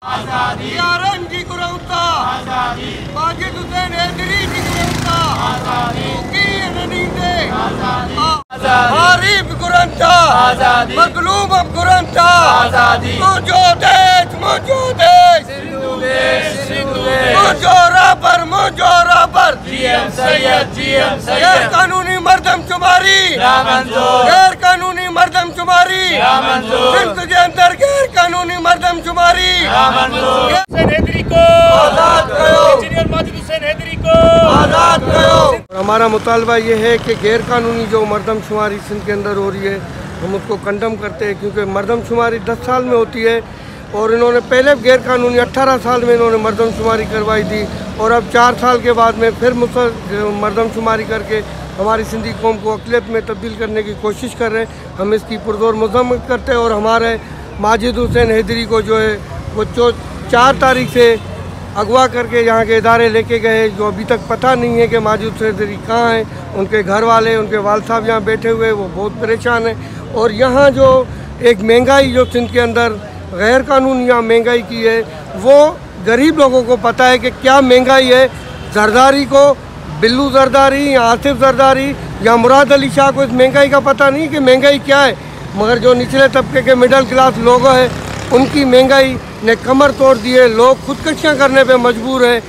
आजादी, यारन की गुरौता आजादी, माजिद हुसैन हैदरी की गुरौता आजादी, नींदे आजादी, आरिफ गुरंता आजादी, मखलूम अब गुरंता आजादी, मुझो देश मुझो देश, सिंधु देश सिंधु देश, मुझो राबर जीएम सैयद गैर कानूनी मर्दमशुमारी गैर कानूनी मर्दमशुमारी सिंध के अंदर गैर कानूनी मर्दमशुमारी हुसैन हैदरी को आजाद करो, इंजीनियर माजिद हुसैन हैदरी को आजाद करो। हमारा मुतालबा ये है कि गैर कानूनी जो मर्दमशुमारी सिंध के अंदर हो रही है हम उसको कंडम करते हैं, क्योंकि मर्दमशुमारी 10 साल में होती है और इन्होंने पहले गैर कानूनी 18 साल में इन्होंने मर्दमशुमारी करवाई थी और अब 4 साल के बाद में फिर मर्दमशुमारी करके हमारी सिंधी कौम को अक़लियत में तब्दील करने की कोशिश कर रहे हैं। हम इसकी पुरज़ोर मज़म्मत करते हैं और हमारे माजिद हुसैन हैदरी को जो है वो 4 तारीख से अगवा करके यहाँ के इदारे लेके गए, जो अभी तक पता नहीं है कि माजिद हुसैन हैदरी कहाँ हैं। उनके घर वाले उनके वाल साहब यहाँ बैठे हुए वो बहुत परेशान हैं और यहाँ जो एक महंगाई जो सिंध के अंदर गैर कानूनी यहाँ महंगाई की है वो गरीब लोगों को पता है कि क्या महंगाई है। जरदारी को बिल्लू जरदारी या आसिफ जरदारी या मुराद अली शाह को इस महंगाई का पता नहीं कि महंगाई क्या है, मगर जो निचले तबके के मिडिल क्लास लोग हैं उनकी महंगाई ने कमर तोड़ दी है। लोग खुदकुशियाँ करने पे मजबूर है।